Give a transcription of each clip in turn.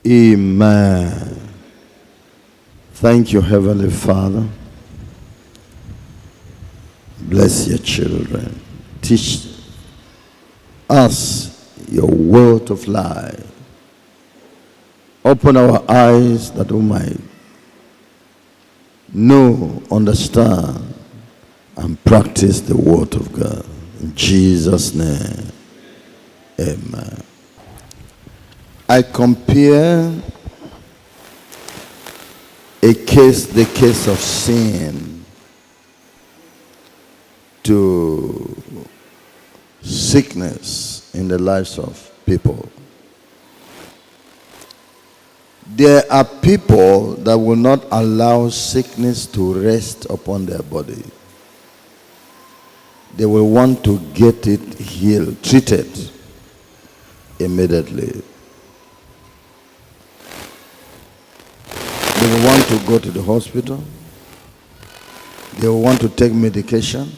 Amen. Thank you, Heavenly Father. Bless your children. Teach us your word of life. Open our eyes that we might know, understand, and practice the word of God. In Jesus' name, amen. I compare the case of sin to sickness in the lives of people. There are people that will not allow sickness to rest upon their body. They will want to get it healed, treated immediately. They will want to go to the hospital. They will want to take medication.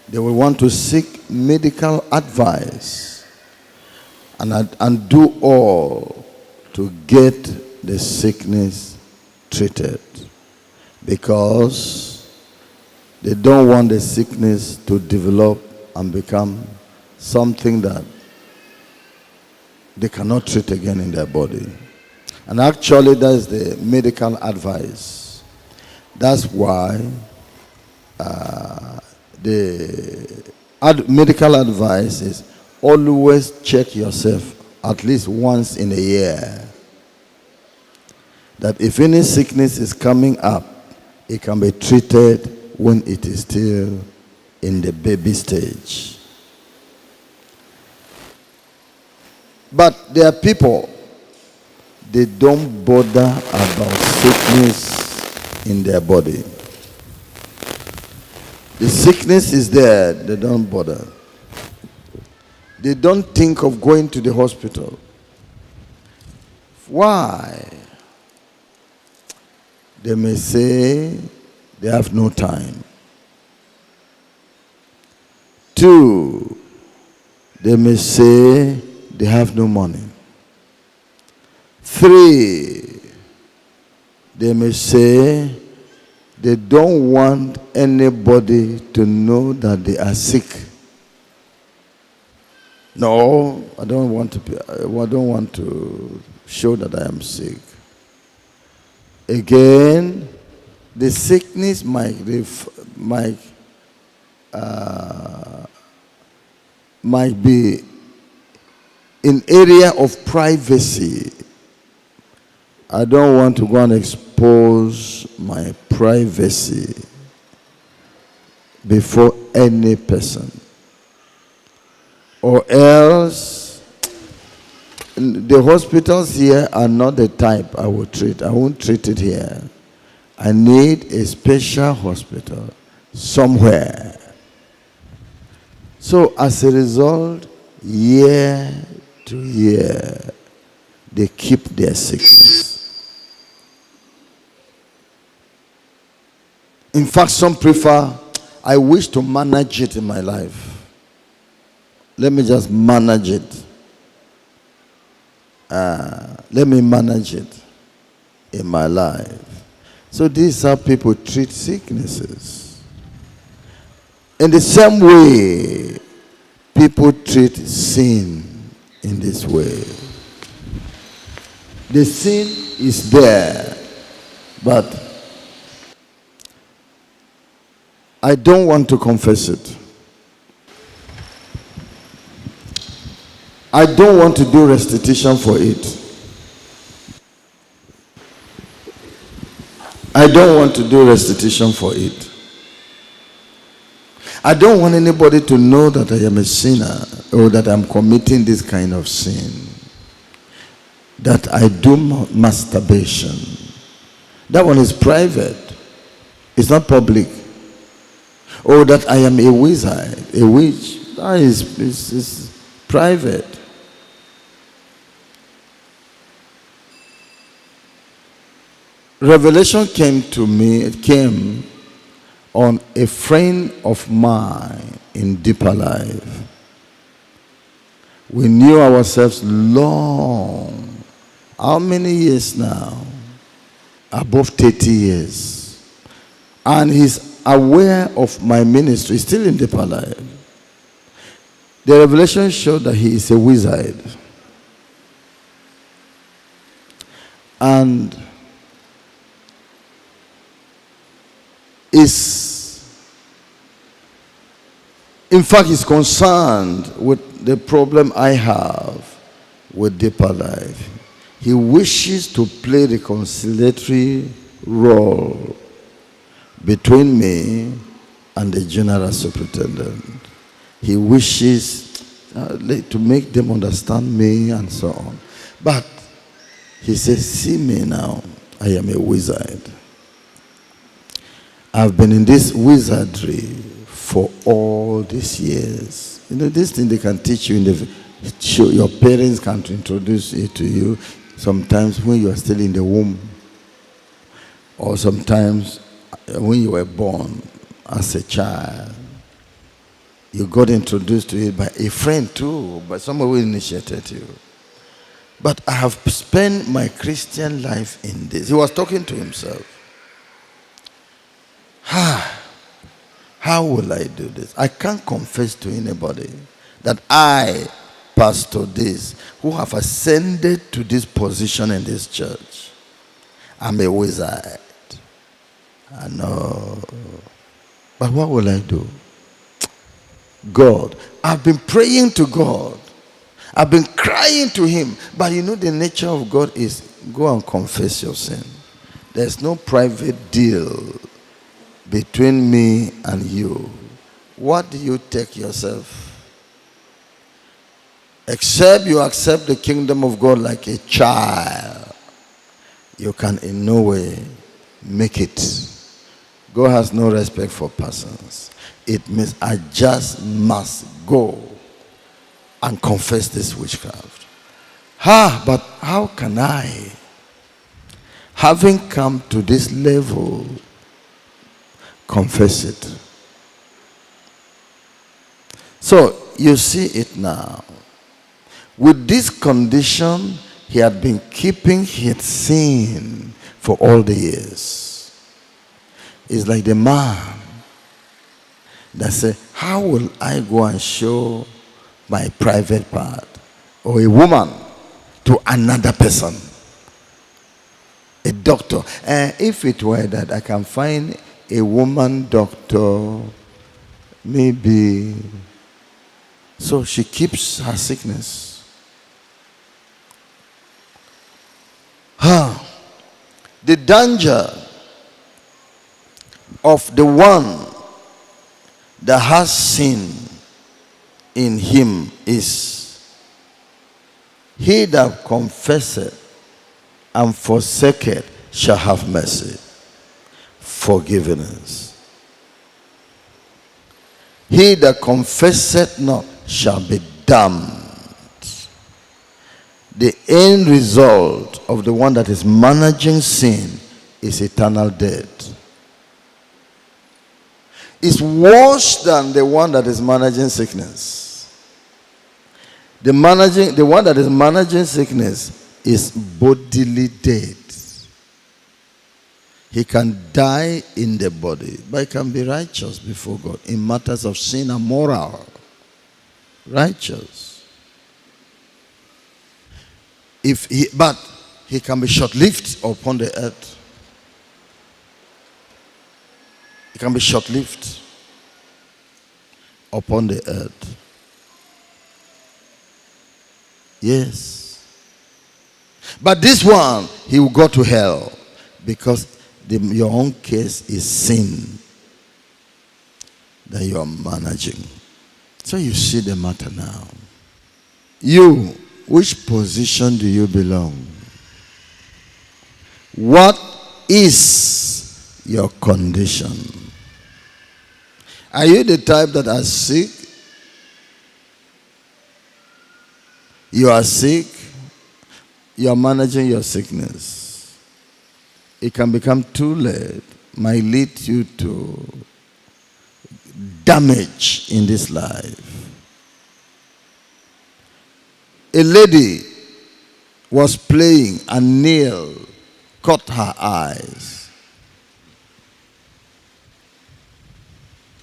They will want to seek medical advice and do all to get the sickness treated, because they don't want the sickness to develop and become something that they cannot treat again in their body. And actually, that's the medical advice. That's why the medical advice is always check yourself at least once in a year. That if any sickness is coming up, it can be treated when it is still in the baby stage. But there are people, they don't bother about sickness in their body. The sickness is there, they don't bother. They don't think of going to the hospital. Why? They may say they have no time. 2, they may say they have no money. 3, they may say they don't want anybody to know that they are sick. No, I don't want to show that I am sick. Again, the sickness might be in area of privacy. I don't want to go and expose my privacy before any person. Or else, the hospitals here are not the type I will treat. I won't treat it here. I need a special hospital somewhere. So as a result, year to year, they keep their sickness. In fact, some prefer, I wish to manage it in my life. Let me just manage it. Let me manage it in my life. So these are people treat sicknesses. In the same way, people treat sin in this way. The sin is there, but I don't want to confess it. I don't want to do restitution for it. I don't want to do restitution for it. I don't want anybody to know that I am a sinner or that I'm committing this kind of sin. That I do masturbation. That one is private. It's not public. Or that I am a wizard, a witch. That is private. Revelation came to me, it came on a friend of mine in deeper life. We knew ourselves long How many years now? Above 30 years. And he's aware of my ministry, still in deeper life. The revelation showed that he is a wizard. And in fact, is concerned with the problem I have with deeper life. He wishes to play the conciliatory role between me and the general superintendent. He wishes to make them understand me and so on. But he says, see me now, I am a wizard. I've been in this wizardry for all these years. You know, this thing they can teach you your parents can introduce it to you sometimes when you are still in the womb, or sometimes when you were born as a child. You got introduced to it by a friend too, by someone who initiated you. But I have spent my Christian life in this. He was talking to himself. How will I do this? I can't confess to anybody that I, Pastor this, who have ascended to this position in this church, I'm a wizard. I know. But what will I do? God. I've been praying to God. I've been crying to him. But you know the nature of God is go and confess your sin. There's no private deal between me and you. What do you take yourself? Except you accept the kingdom of God like a child, you can in no way make it. God has no respect for persons. It means I just must go and confess this witchcraft. But how can I, having come to this level, confess it? So you see it now. With this condition, he had been keeping his sin for all the years. It's like the man that said, how will I go and show my private part, or a woman, to another person? A doctor. If it were that I can find a woman doctor, maybe, so she keeps her sickness. The danger of the one that has sin in him is he that confesseth and forsaketh shall have mercy, forgiveness. He that confesseth not shall be damned. The end result of the one that is managing sin is eternal death. It's worse than the one that is managing sickness. The one that is managing sickness is bodily death. He can die in the body, but he can be righteous before God in matters of sin and moral. Righteous. But he can be short-lived upon the earth. He can be short-lived upon the earth. Yes. But this one, he will go to hell because your own case is sin that you are managing. So you see the matter now. You, which position do you belong? What is your condition? Are you the type that are sick? You are sick. You are managing your sickness. It can become too late. Might lead you to damage in this life. A lady was playing, and nail caught her eyes.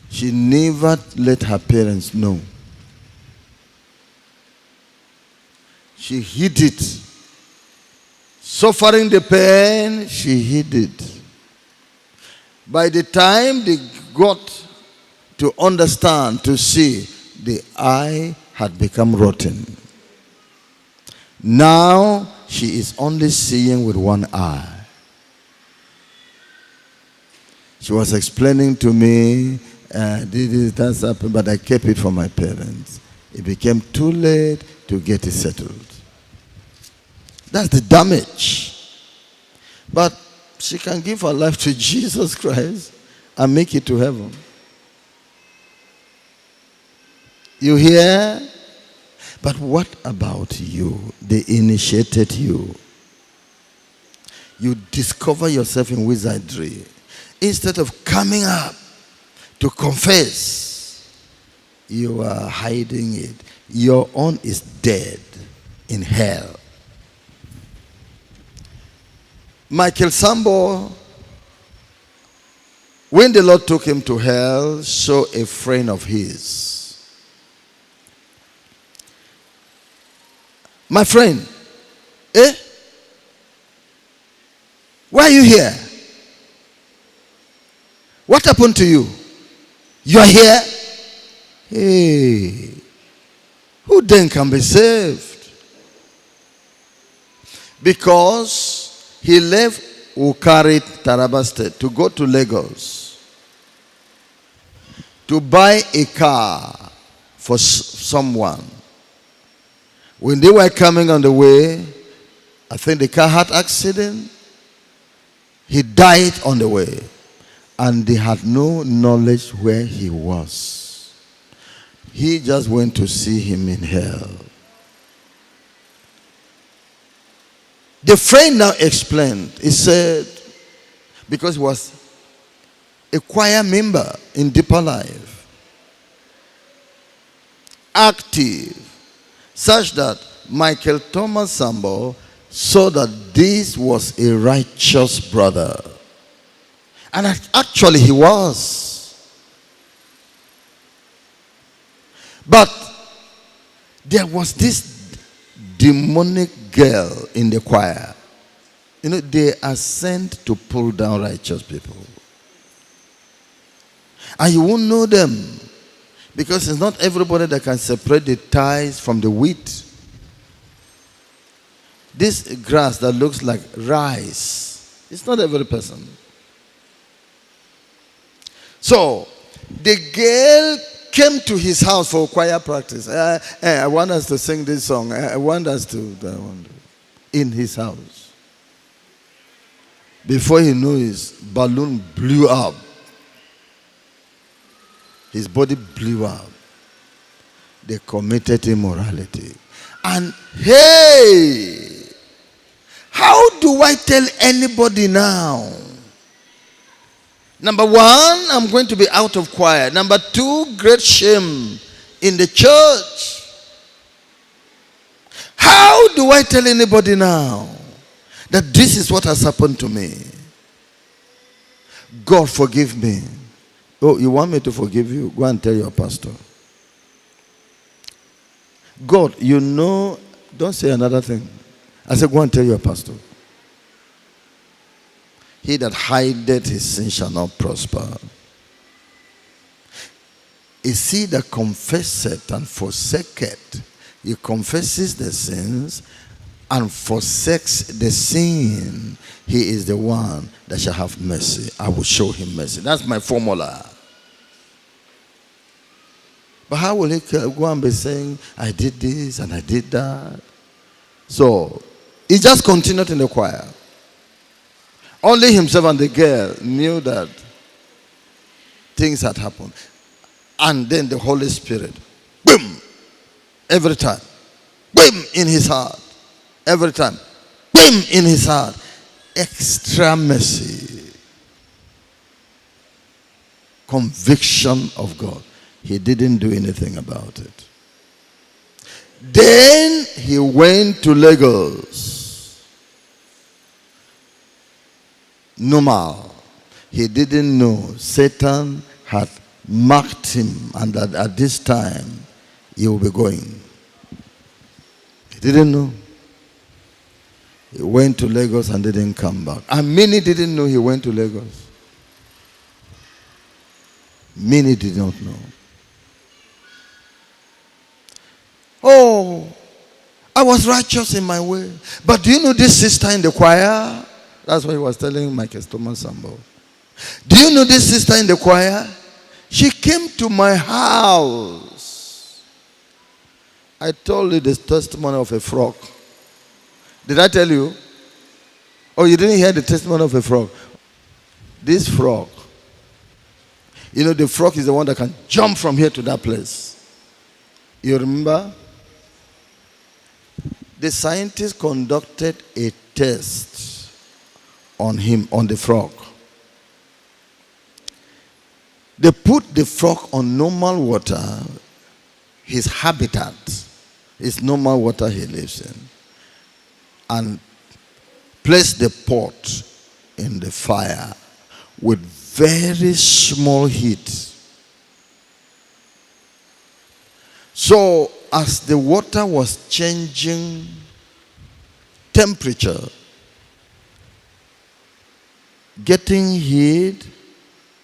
She never let her parents know. She hid it. Suffering the pain, she hid it. By the time they got to understand, to see, the eye had become rotten. Now she is only seeing with one eye. She was explaining to me, that's happened, but I kept it from my parents. It became too late to get it settled. That's the damage. But she can give her life to Jesus Christ and make it to heaven. You hear? But what about you? They initiated you. You discover yourself in wizardry. Instead of coming up to confess, you are hiding it. Your own is dead in hell. Michael Sambo, when the Lord took him to hell, saw a friend of his. My friend, why are you here? What happened to you? You are here? Hey, who then can be saved? Because he left Ukari, Taraba State, to go to Lagos to buy a car for someone. When they were coming on the way, I think the car had accident. He died on the way. And they had no knowledge where he was. He just went to see him in hell. The friend now explained. He said, because he was a choir member in Deeper Life, active, such that Michael Thomas Sambo saw that this was a righteous brother. And actually he was. But there was this demonic girl in the choir. You know, they are sent to pull down righteous people. And you won't know them. Because it's not everybody that can separate the tares from the wheat. This grass that looks like rice, it's not every person. So, the girl came to his house for choir practice. I want us to sing this song. I want us to, in his house. Before he knew, his balloon blew up. His body blew up. They committed immorality. And hey, how do I tell anybody now? Number one, I'm going to be out of choir. Number two, great shame in the church. How do I tell anybody now that this is what has happened to me? God, forgive me. Oh, you want me to forgive you? Go and tell your pastor. God, you know, don't say another thing. I said, go and tell your pastor. He that hideth his sin shall not prosper. Is he that confesseth and forsaketh? He confesses the sins and forsakes the sin. He is the one that shall have mercy. I will show him mercy. That's my formula. But how will he go and be saying, I did this and I did that? So, he just continued in the choir. Only himself and the girl knew that things had happened. And then the Holy Spirit, boom, every time, boom, in his heart. Every time, boom, in his heart. Extra mercy. Conviction of God. He didn't do anything about it. Then he went to Lagos. normal. He didn't know Satan had marked him and that at this time he will be going. He didn't know. He went to Lagos and didn't come back. And many didn't know he went to Lagos. Many did not know. Oh, I was righteous in my way. But do you know this sister in the choir? That's what he was telling Michael Thomas Sambo. Do you know this sister in the choir? She came to my house. I told you the testimony of a frog. Did I tell you? Oh, you didn't hear the testimony of a frog? This frog. You know, the frog is the one that can jump from here to that place. You remember? The scientists conducted a test on him, on the frog. They put the frog on normal water, his habitat, his normal water he lives in, and placed the pot in the fire with very small heat. So as the water was changing temperature, getting heat,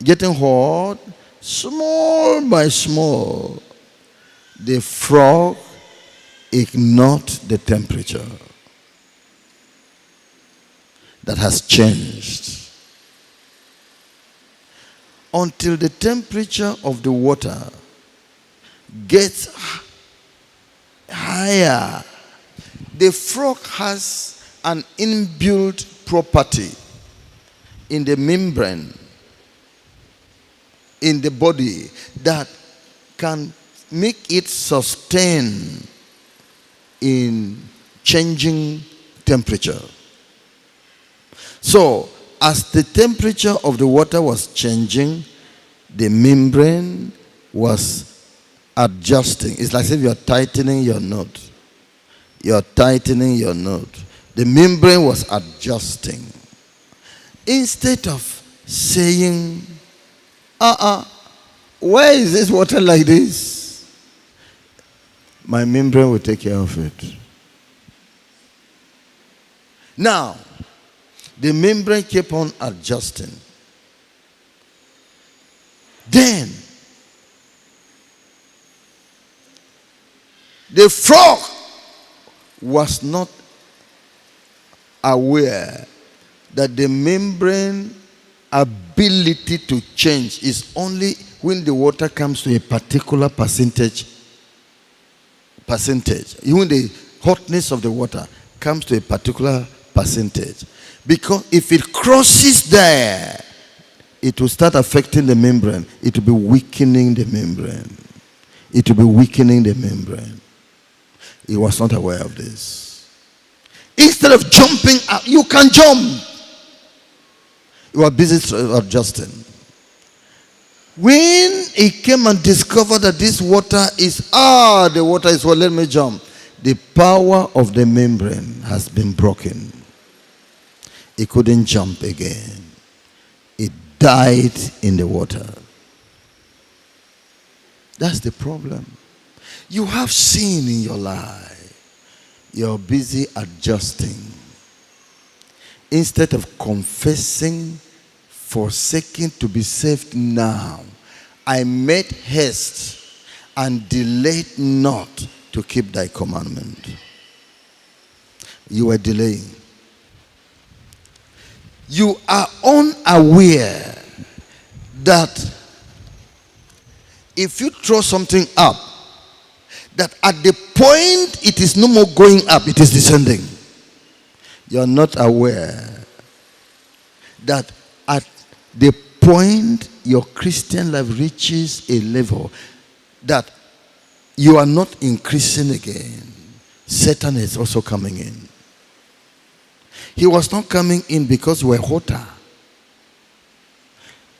getting hot, small by small, the frog ignored the temperature that has changed until the temperature of the water gets higher. The frog has an inbuilt property in the membrane in the body that can make it sustain in changing temperature. So as the temperature of the water was changing, the membrane was adjusting. It's like if you're tightening your knot. You're tightening your knot. The membrane was adjusting. Instead of saying, where is this water like this? My membrane will take care of it. Now, the membrane kept on adjusting. Then, the frog was not aware that the membrane ability to change is only when the water comes to a particular percentage. Even the hotness of the water comes to a particular percentage. Because if it crosses there, it will start affecting the membrane. It will be weakening the membrane. It will be weakening the membrane. He was not aware of this. Instead of jumping up, you can jump. You are busy adjusting. When he came and discovered that this water is, the water is what, let me jump. The power of the membrane has been broken. He couldn't jump again. It died in the water. That's the problem. You have sin in your life. You're busy adjusting. Instead of confessing, forsaking to be saved now, I made haste and delayed not to keep thy commandment. You were delaying. You are unaware that if you throw something up, that at the point it is no more going up, it is descending. You are not aware that at the point your Christian life reaches a level that you are not increasing again, Satan is also coming in. He was not coming in because you were hotter.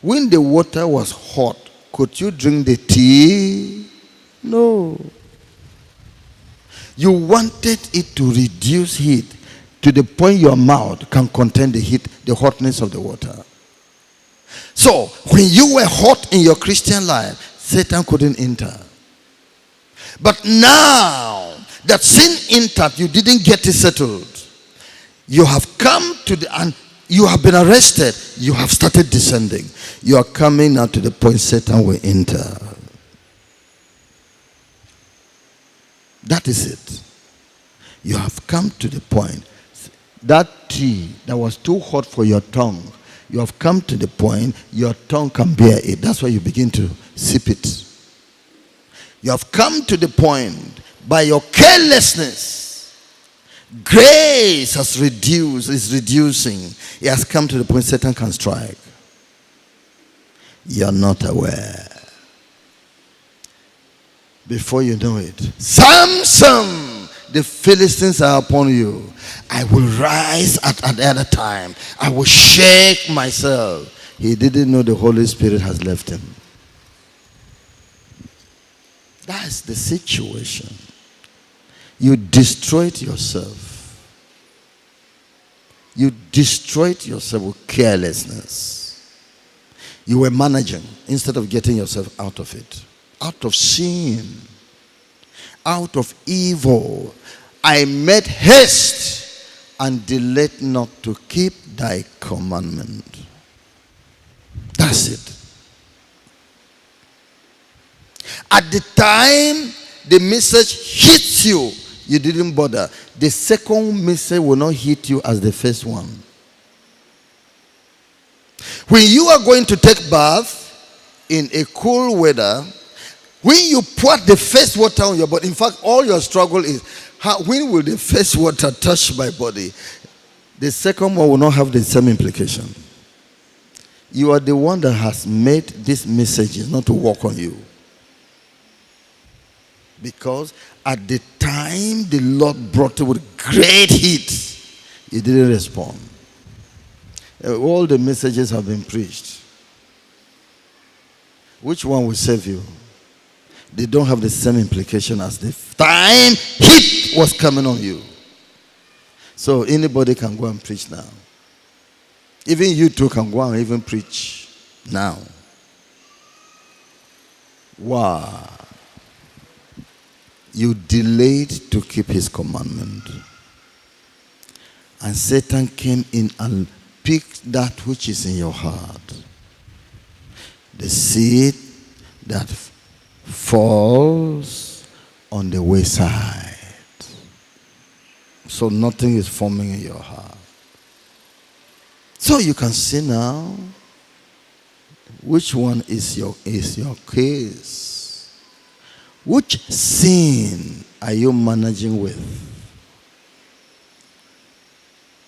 When the water was hot, could you drink the tea? No. You wanted it to reduce heat. to the point your mouth can contain the heat, the hotness of the water. So, when you were hot in your Christian life, Satan couldn't enter. But now that sin entered, you didn't get it settled. You have come to and you have been arrested. You have started descending. You are coming now to the point Satan will enter. That is it. You have come to the point. That tea that was too hot for your tongue, you have come to the point your tongue can bear it. That's why you begin to sip it. You have come to the point by your carelessness, grace is reducing. It has come to the point Satan can strike. You are not aware. Before you know it, Samson, the Philistines are upon you. I will rise at another time. I will shake myself. He didn't know the Holy Spirit has left him. That's the situation. You destroyed yourself. You destroyed yourself with carelessness. You were managing instead of getting yourself out of it. Out of sin. Out of evil. I made haste and delayed not to keep thy commandment. That's it. At the time the message hits you, you didn't bother. The second message will not hit you as the first one. When you are going to take bath in a cool weather, when you pour the first water on your body, in fact, all your struggle is, when will the first water touch my body? The second one will not have the same implication. You are the one that has made these messages not to work on you. Because at the time the Lord brought it with great heat, you didn't respond. All the messages have been preached. Which one will save you? They don't have the same implication as the time heat was coming on you. So anybody can go and preach now. Even you too can go and even preach now. Wow. You delayed to keep his commandment. And Satan came in and picked that which is in your heart. The seed that falls on the wayside. So nothing is forming in your heart. So you can see now which one is your case. Which sin are you managing with?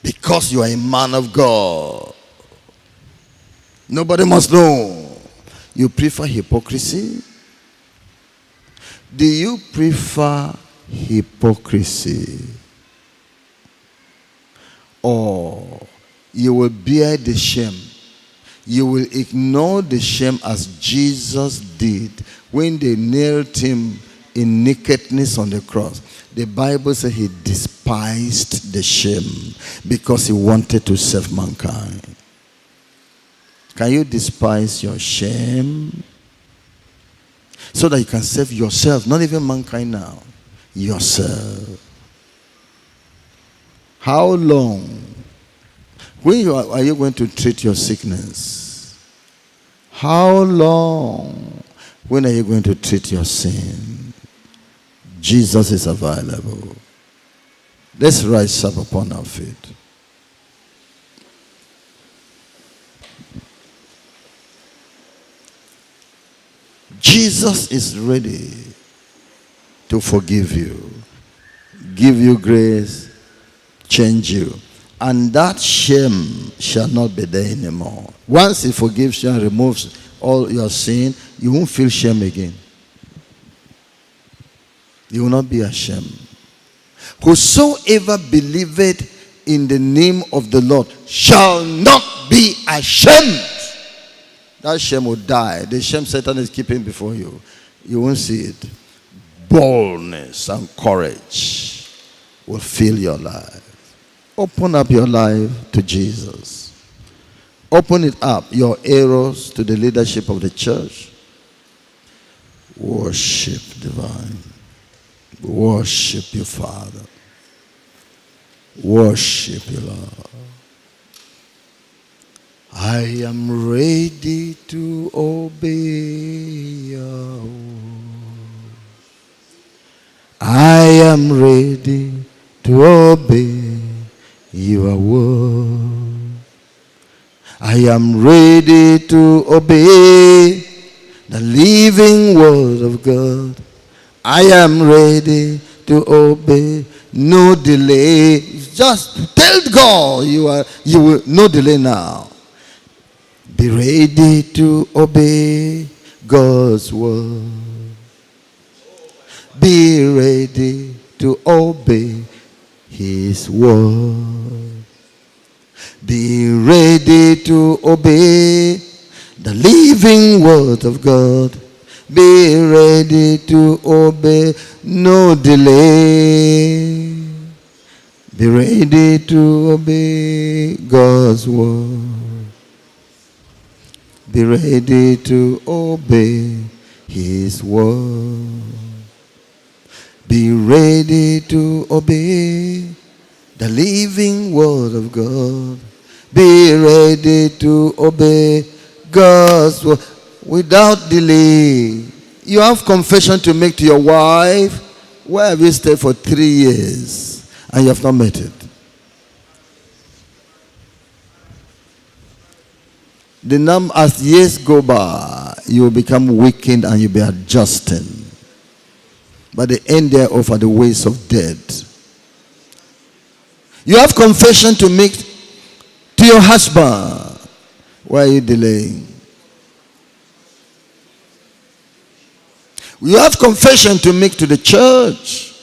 Because you are a man of God. Nobody must know. You prefer hypocrisy? Do you prefer hypocrisy? Or you will bear the shame? You will ignore the shame as Jesus did when they nailed him in nakedness on the cross. The Bible says he despised the shame because he wanted to save mankind. Can you despise your shame so that you can save yourself? Not even mankind now. Yourself. How long? When are you going to treat your sickness? How long? When are you going to treat your sin? Jesus is available. Let's rise up upon our feet. Jesus is ready to forgive you, give you grace, change you. And that shame shall not be there anymore. Once he forgives you and removes all your sin, you won't feel shame again. You will not be ashamed. Whosoever believeth in the name of the Lord shall not be ashamed. That shame will die. The shame Satan is keeping before you, you won't see it. Boldness and courage will fill your life. Open up your life to Jesus. Open it up, your arrows, to the leadership of the church. Worship divine. Worship your Father. Worship you, Lord. I am ready to obey your word. I am ready to obey your word. I am ready to obey the living word of God. I am ready to obey. No delay. Just tell God you will no delay now. Be ready to obey God's word. Be ready to obey His word. Be ready to obey the living word of God. Be ready to obey, no delay. Be ready to obey God's word. Be ready to obey His word. Be ready to obey the living word of God. Be ready to obey God's word without delay. You have confession to make to your wife. Where have you stayed for 3 years and you have not met it? As years go by, you will become weakened and you'll be adjusting. But the end thereof are the ways of death. You have confession to make to your husband. Why are you delaying? You have confession to make to the church.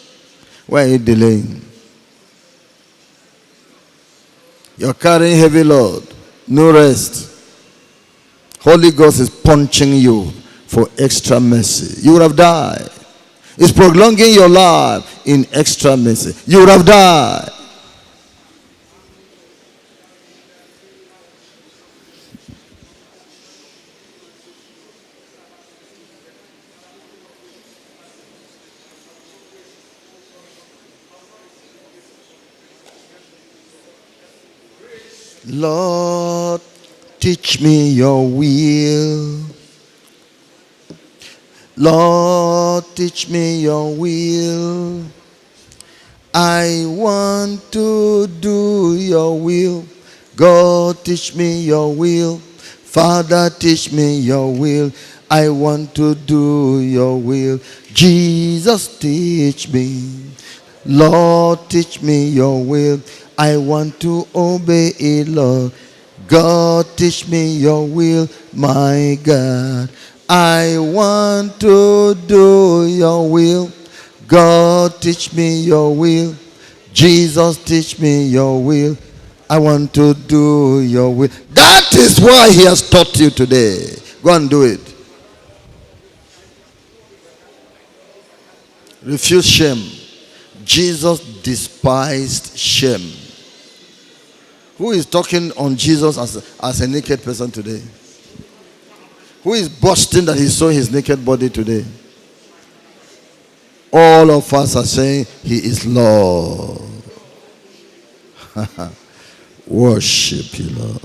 Why are you delaying? You're carrying heavy load. No rest. Holy Ghost is punching you for extra mercy. You would have died. It's prolonging your life in extra mercy. You would have died. Lord, teach me your will. Lord, teach me your will. I want to do your will. God, teach me your will. Father, teach me your will. I want to do your will. Jesus, teach me. Lord, teach me your will. I want to obey it, Lord. God, teach me your will, my God. I want to do your will. God, teach me your will. Jesus, teach me your will. I want to do your will. That is why He has taught you today. Go and do it. Refuse shame. Jesus despised shame. Who is talking on Jesus as a naked person today? Who is boasting that he saw his naked body today? All of us are saying He is Lord. Worship you, Lord.